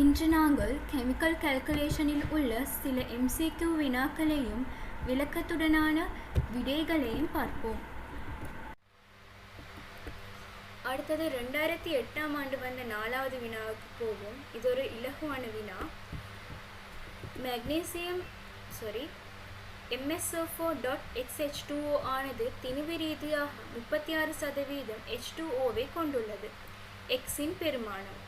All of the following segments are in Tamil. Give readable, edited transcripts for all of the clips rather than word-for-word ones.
இன்று நாங்கள் கெமிக்கல் கால்குலேஷனில் உள்ள சில MCQ வினாக்களையும் விளக்கத்துடனான விடைகளையும் பார்ப்போம். அடுத்தது 2008ஆம் ஆண்டு வந்த 4வது வினாவுக்கு போவோம். இது ஒரு இலகுவான வினா. MsO4.xH2O ஆனது திணிவு ரீதியாக 36% H2Oவை கொண்டுள்ளது. Xஇன் பெருமானம்.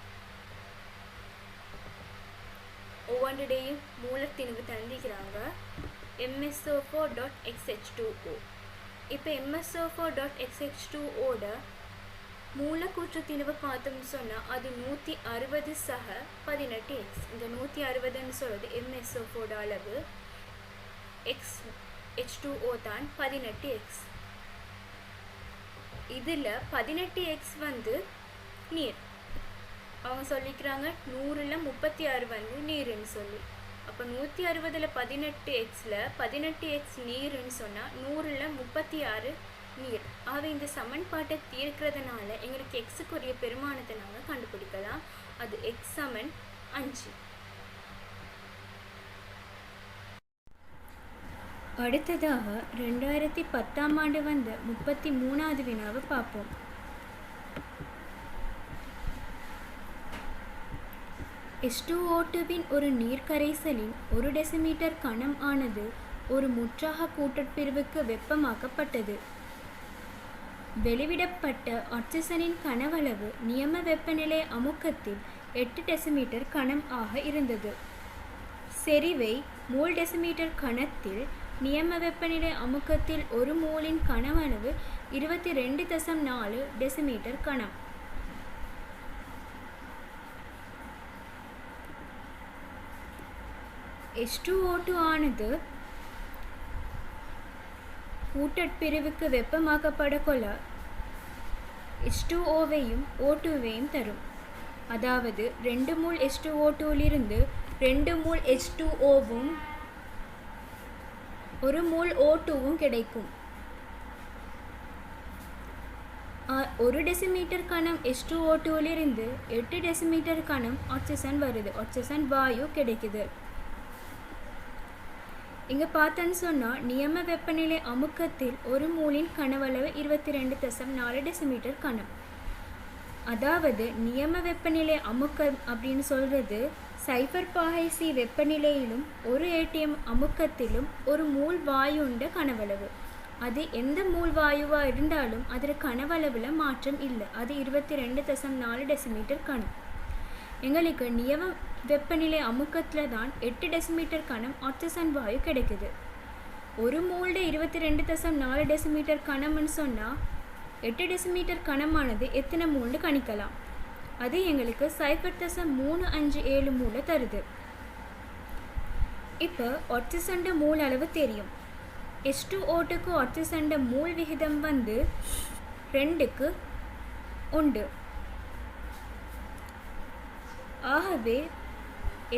ஒவ்வொன்றுடையும் மூலத்திணிவு தந்திக்கிறாங்க. MsO4.xH2O. இப்போ MsO4.xH2Oட மூலக்கூற்று திணிவு பார்த்தோம்னு சொன்னால் அது 160 சக 18x. இந்த 160ன்னு சொல்கிறது MsO4 அளவு. H2O தான் 18x. இதில் 18x வந்து நீர். அவங்க சொல்லிக்கிறாங்க 100ல் 36 வந்து நீருன்னு சொல்லி. அப்போ 160ல் 18xல 18x நீருன்னு சொன்னால் 100ல் 36 நீர். ஆக இந்த சமன்பாட்டை தீர்க்கிறதுனால எங்களுக்கு எக்ஸுக்குரிய பெருமானத்தை நாங்கள் கண்டுபிடிக்கலாம். அது x = 5. அடுத்ததாக 2010ஆம் ஆண்டு வந்த 33வது வினாவை பார்ப்போம். H2O2வின் ஒரு நீர்க்கரைசலின் 1 டெசிமீட்டர் கணம் ஆனது ஒரு முற்றாக கூட்டற்பிரிவுக்கு வெப்பமாக்கப்பட்டது. வெளிவிடப்பட்ட ஆக்சிஜனின் கனவளவு நியம வெப்பநிலை அமுக்கத்தில் 8 டெசிமீட்டர் கணம் ஆக இருந்தது. செறிவை மோல் டெசிமீட்டர் கணத்தில் நியம வெப்பநிலை அமுக்கத்தில் ஒரு மோலின் கனவளவு 22.4 டெசிமீட்டர் கணம். H2O2 ஆனது கூட்டற்பிரிவுக்கு வெப்பமாக்கப்படக்கொள்ள H2Oவையும் O2வையும் தரும். அதாவது 2 மோல் H2O2லிருந்து 2 மோல் H2Oவும் 1 மோல் O2வும் கிடைக்கும். 1 டெசிமீட்டர் கணம் H2O2லிருந்து 8 டெசிமீட்டர் கணம் ஆக்சிஜன் வருது. ஆக்சிஜன் வாயு கிடைக்குது. இங்கே பார்த்தோன்னு சொன்னால் நியம வெப்பநிலை அமுக்கத்தில் ஒரு மோலின் கனவளவு 22.4 டெசிமீட்டர் கணம். அதாவது நியம வெப்பநிலை அமுக்கம் அப்படின்னு சொல்கிறது 0.C வெப்பநிலையிலும் 1 ATM அமுக்கத்திலும் ஒரு மூல் வாயுண்ட கனவளவு. அது எந்த மூல் வாயுவாக இருந்தாலும் அதில் கனவளவில் மாற்றம் இல்லை. அது 22.4 டெசிமீட்டர் கணம். எங்களுக்கு நியம வெப்பநிலை அமுக்கத்தில் தான் 8 டெசிமீட்டர் கணம் ஆக்சிஜன் வாயு கிடைக்குது. ஒரு மோல்டு 22.4 டெசிமீட்டர் கணம்னு சொன்னால் 8 டெசிமீட்டர் கணமானது எத்தனை மோல்டு கணிக்கலாம். அது எங்களுக்கு 0.357 மூலை தருது. இப்போ ஆக்சிஜன் மூல் அளவு தெரியும். H2O2க்கு ஆக்சிஜன் மூல் விகிதம் வந்து 2:1. ஆகவே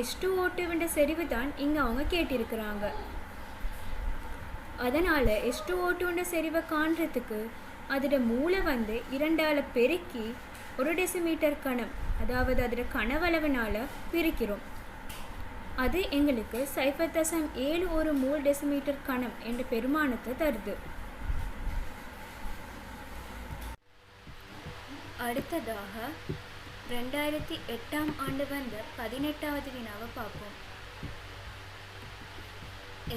H2O2வின் செறிவு தான் இங்கே அவங்க கேட்டிருக்கிறாங்க. அதனால் H2O2வின் செறிவை காண்றதுக்கு அதோட மூளை வந்து 2ஆல் பெருக்கி 1 டெசிமீட்டர் கணம், அதாவது அதோட கனவளவினால் பிரிக்கிறோம். அது எங்களுக்கு 0.71 மோல் டெசிமீட்டர் கணம் என்ற பெருமானத்தை தருது. அடுத்ததாக 2008ஆம் ஆண்டு வந்த 18வது வினாவை பார்ப்போம்.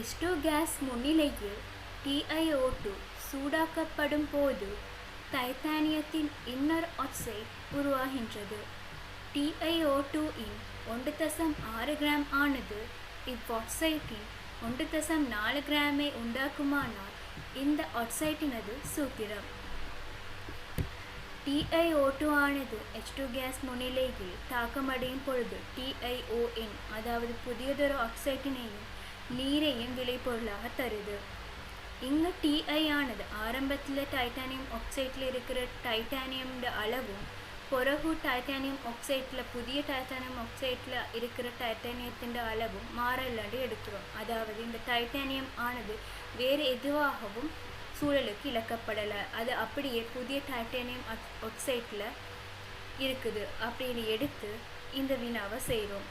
H2 கேஸ் முன்னிலையில் TiO2 சூடாக்கப்படும் போது டைட்டானியத்தின் இன்னர் ஆக்சைடு உருவாகின்றது. TiO2இன் 1.6 கிராம் ஆனது இவ்வாக்சைட்டின் 1.4 கிராமை உண்டாக்குமானால் இந்த ஆக்சைட்டினது சூத்திரம். TiO2 ஆனது H2 கேஸ் முன்னிலையில் தாக்கமடையும் பொழுது TiON, அதாவது புதியதொரு ஆக்சைட்டினையும் நீரையும் விளைபொருளாக தருது. இங்கே Ti ஆனது ஆரம்பத்தில் டைட்டானியம் ஆக்சைட்டில் இருக்கிற டைட்டானியம் அளவும் பிறகு டைட்டானியம் ஆக்சைட்டில் புதிய டைட்டானியம் ஆக்சைட்டில் இருக்கிற டைட்டானியத்தின் அளவும் மாறலாடி எடுக்கிறோம். அதாவது இந்த டைட்டானியம் ஆனது வேறு எதுவாகவும் சூழலுக்கு இழக்கப்படலை. அது அப்படியே புதிய டைட்டானியம் ஆக்சைட்டில் இருக்குது அப்படின்னு எடுத்து இந்த வினாவை செய்கிறோம்.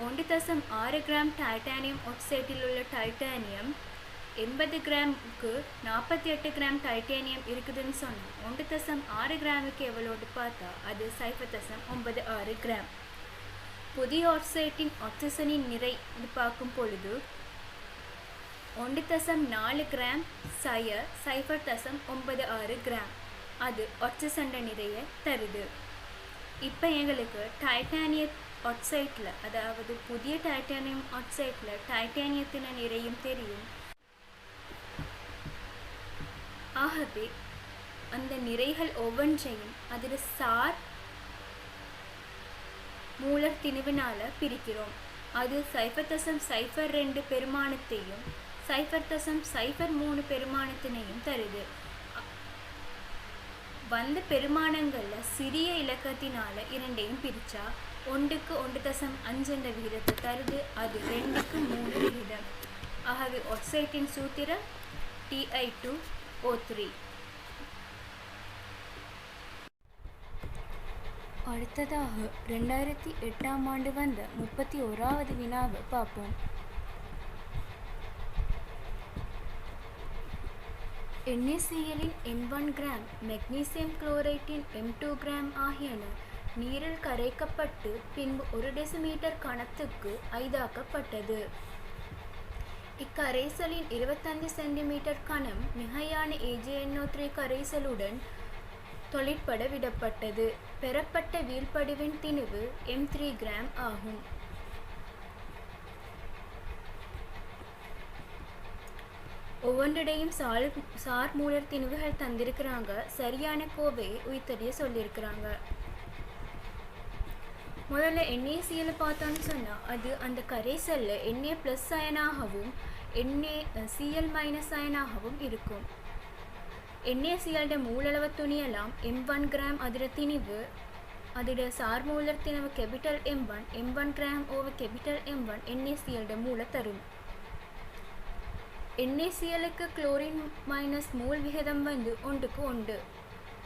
1.6 கிராம் டைட்டானியம் ஆக்சைடில் உள்ள டைட்டானியம் 80 கிராமுக்கு 48 கிராம் டைட்டானியம் இருக்குதுன்னு சொன்னோம். 1.6 கிராமுக்கு எவ்வளோடு பார்த்தா அது 0.96 கிராம். புதிய ஆக்சைட்டின் ஆக்சிஜனின் நிறை பார்க்கும் பொழுது 1.4 கிராம் 0.96 கிராம். அது ஆக்சிஜன் நிறைய தருது. இப்போ எங்களுக்கு டைட்டானிய ஆக்சைட்டில், அதாவது புதிய டைட்டானியம் ஆக்சைட்டில் டைட்டானியத்தின் நிறையும் தெரியும். ஆகவே அந்த நிறைகள் ஒவ்வொன்றையும் அதில் சார் மூலர் திணிவினால் பிரிக்கிறோம். அது 0.02 பெருமானத்தையும் 0.03 பெருமானத்தினையும் தருது. வந்த பெருமானங்களில் சிறிய இலக்கத்தினால இரண்டையும் பிரித்தா 1க்கு 1.5 என்ற விகிதத்தை தருது. அது 2க்கு 3 விகிதம். ஆகவே ஆக்சைட்டின் சூத்திரம் Ti2O3. அடுத்ததாக 2008ஆம் ஆண்டு வந்த 31வது வினாவை பார்ப்போம். NaClஇன் N1 கிராம், மெக்னீசியம் குளோரைட்டின் M2 கிராம் ஆகியன நீரில் கரைக்கப்பட்டு பின்பு 1 டெசிமீட்டர் கனத்துக்கு ஐதாக்கப்பட்டது. இக்கரைசலின் 25 சென்டிமீட்டர் கனம் மிகையான AgNO3 கரைசலுடன் தொழிற்பட விடப்பட்டது. பெறப்பட்ட வீழ்படிவின் திணிவு M3 கிராம் ஆகும். ஒவ்வொன்றையும் சார் மூலர் திணிவுகள் தந்திருக்கிறாங்க. சரியான கோவையை உயிர்த்தறிய சொல்லியிருக்கிறாங்க. முதல்ல NaCl பார்த்தோன்னு சொன்னால் அது அந்த கரைசலில் Na+ அயனாகவும் NaCl- அயனாகவும் இருக்கும். NaCl மூலளவு துணியலாம் M1 gram. அதில் திணிவு, அதோட சார் மூலர் திணிவு capital M1, M1 gram over capital M1 NaCl மூல தரும். NaClக்கு குளோரின் மைனஸ் மூல் விகிதம் 1க்கு 1.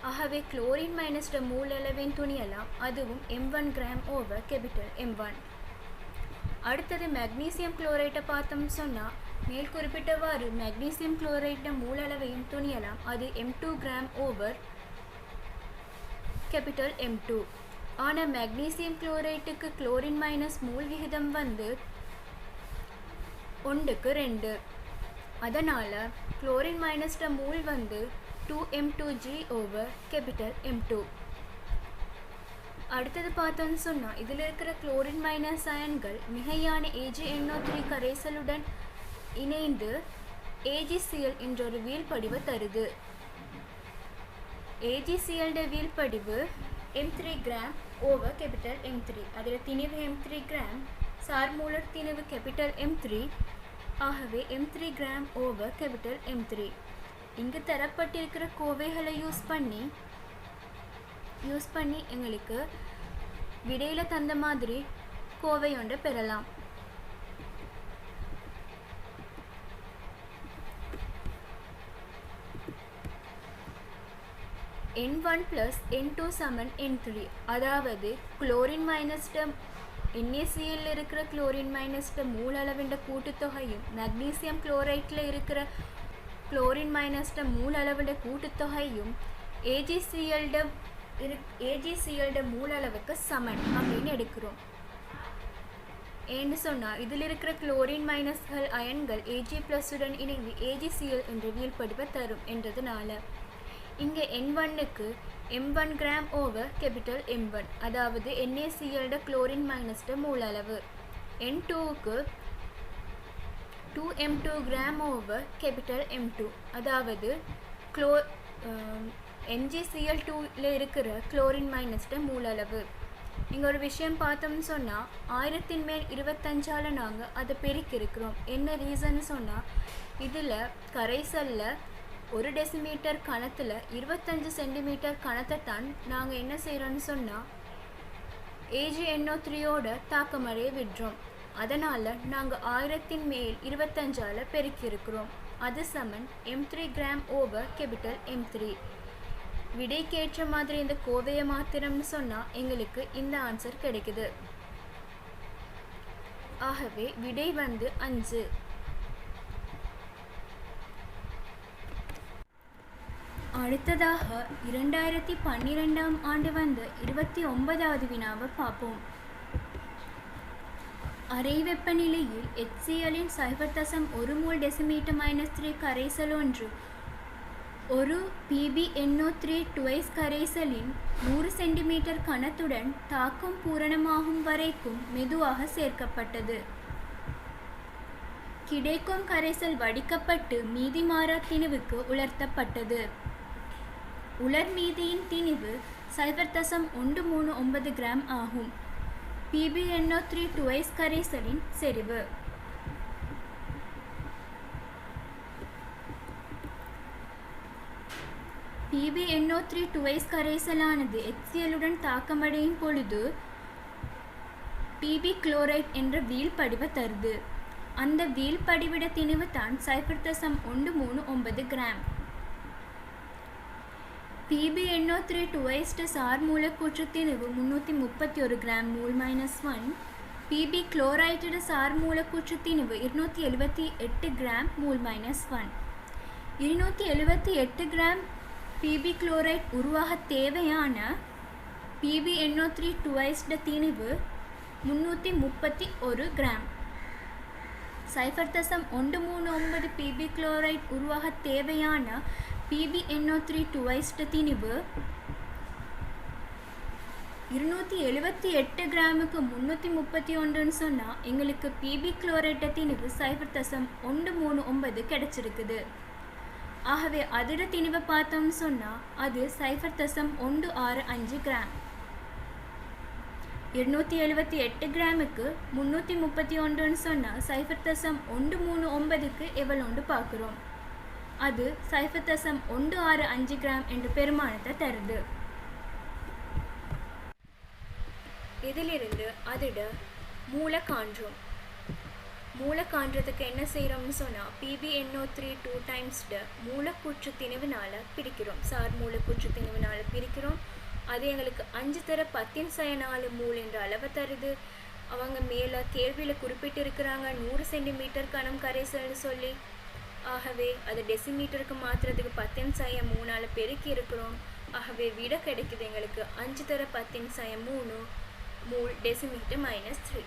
ஆகவே குளோரின் மைனஸ் மூல் அளவின் துணியலாம். அதுவும் M1 gram over capital M1. அடுத்தது மெக்னீசியம் குளோரைட்டை பார்த்தோம் சொன்னால் மேல் குறிப்பிட்டவாறு மெக்னீசியம் குளோரைட்ட மூல அளவையும் துணியலாம். அது M2 gram over capital M2. ஆனால் மெக்னீசியம் குளோரைட்டுக்கு குளோரின் மைனஸ் மூல் விகிதம் 1க்கு 2. அதனால் chlorine minus mole 2M2G over capital M2. அடுத்தது பார்த்தோன்னு சொன்னால் இதில் இருக்கிற குளோரின் மைனஸ் அயன்கள் மிகையான AgNO3 கரைசலுடன் இணைந்து AgCl என்ற ஒரு வீழ்படிவை தருது. AgCl வீழ்படிவு M3 gram over capital M3. அதில் திணிவு M3 கிராம், சார் மூலர் திணிவு கேபிட்டல் M3. ஆகவே M3 gram over capital M3. இங்கு தரப்பட்டிருக்கிற கோவைகளை யூஸ் பண்ணி எங்களுக்கு விடையில் தந்த மாதிரி கோவை ஒன்றை பெறலாம். N1 + N2 = N3. அதாவது குளோரின் மைனஸ் NaCl இருக்கிற குளோரின் மைனஸ் மூல அளவின் கூட்டுத்தொகையும் மெக்னீசியம் குளோரைட்டில் இருக்கிற குளோரின் மைனஸ் மூல அளவின் கூட்டுத்தொகையும் AgCl மூல அளவுக்கு சமன் அப்படின்னு எடுக்கிறோம். ஏன்னு சொன்னால் இதில் இருக்கிற குளோரின் மைனஸ்கள் அயன்கள் Ag+ உடன் இணைந்து AgCl என்ற வீழ்படிவை தரும் என்றதுனால இங்கே N1க்கு M1 gram over capital M1, அதாவது NaCl குளோரின் மைனஸ் மூல அளவு. N2க்கு 2M2 gram over capital M2, அதாவது NgCl2ல இருக்கிற குளோரின் மைனஸ் மூல அளவு. இங்கே ஒரு விஷயம் பார்த்தோம்னு சொன்னால் 1000 மேல் 25ஆல் நாங்கள் அதை பெருக்கியிருக்கிறோம். என்ன ரீசன்னு சொன்னால் இதில் கரைசலில் 1 டெசிமீட்டர் கணத்தில் 25 சென்டிமீட்டர் கணத்தை தான் நாங்கள் என்ன செய்கிறோன்னு சொன்னால் AgNO3யோட தாக்கமடைய விடுறோம். அதனால் நாங்கள் 1000 மேல் 25ஆல் பெருக்கியிருக்கிறோம். அது சமன் M3 gram over capital M3. விடைக்கேற்ற மாதிரி இந்த கோவையை மாத்திரம்னு சொன்னால் எங்களுக்கு இந்த ஆன்சர் கிடைக்குது. ஆகவே விடை வந்து 5. அடுத்ததாக 2012ஆம் ஆண்டு வந்த 29வது வினாவை பார்ப்போம். அறை வெப்பநிலையில் HClன் 0.1 மோல் டெசிமீட்டர் -3 கரைசல் ஒன்று ஒரு PbNO3 2S கரைசலின் 100 சென்டிமீட்டர் கனத்துடன் தாக்கம் பூரணமாகும் வரைக்கும் மெதுவாக சேர்க்கப்பட்டது. கிடைக்கும் கரைசல் வடிக்கப்பட்டு மீதி மாறா திணிவுக்கு உலர்த்தப்பட்டது. உலர் மீதியின் திணிவு 0.139 கிராம் ஆகும். PbNO3 2S கரைசலின் செறிவு PbNO3 2S கரைசலானது HClஉடன் தாக்கமடையும் பொழுது Pb குளோரைட் என்ற வீழ்படிவ தருது. அந்த வீழ்படிவிட திணிவு தான் 0.139 கிராம். PbNO3 2S சார் மூலக்கூற்று திணிவு 331 கிராம் மூல் -1. Pb குளோரைடு சார் மூலக்கூற்று திணிவு 278 கிராம் மூல் -1. 278 கிராம் Pb குளோரைட் உருவாக தேவையான PbNO3 2S திணிவு 331 கிராம். 0.139 Pb குளோரைட் உருவாக தேவையான PbNO3 2S திணிவு 278 கிராமுக்கு 331 சொன்னால் எங்களுக்கு Pb குளோரைட் திணிவு 0.139 கிடைச்சிருக்குது. ஆகவே அதோட திணிவை பார்த்தோம்னு சொன்னால் அது 0.165 கிராம். 278 கிராமுக்கு 331 சொன்னால் 0.139க்கு எவ்வளோண்டு பார்க்குறோம். அது 0.165 கிராம் என்ற பெருமானத்தை தருது. இதிலிருந்து அதோட மூல காண்றோம். மூல காண்றதுக்கு என்ன செய்கிறோம்னு சொன்னால் PbNO3 2 டைம்ஸ் மூலக்கூற்று திணிவினால் பிரிக்கிறோம். சார் மூலக்கூற்று திணிவினால் பிரிக்கிறோம். அது எங்களுக்கு 5^10⁴ மூல் என்ற அளவை தருது. அவங்க மேலே கேள்வியில் குறிப்பிட்டிருக்கிறாங்க 100 சென்டிமீட்டர் கனம் கரைசல்னு சொல்லி. ஆகவே அது டெசிமீட்டருக்கு மாற்றுறதுக்கு 10⁻³ பெருக்கி இருக்கிறோம். ஆகவே விட கிடைக்குது எங்களுக்கு 5^10⁻³ மூல் டெசிமீட்டர் -3.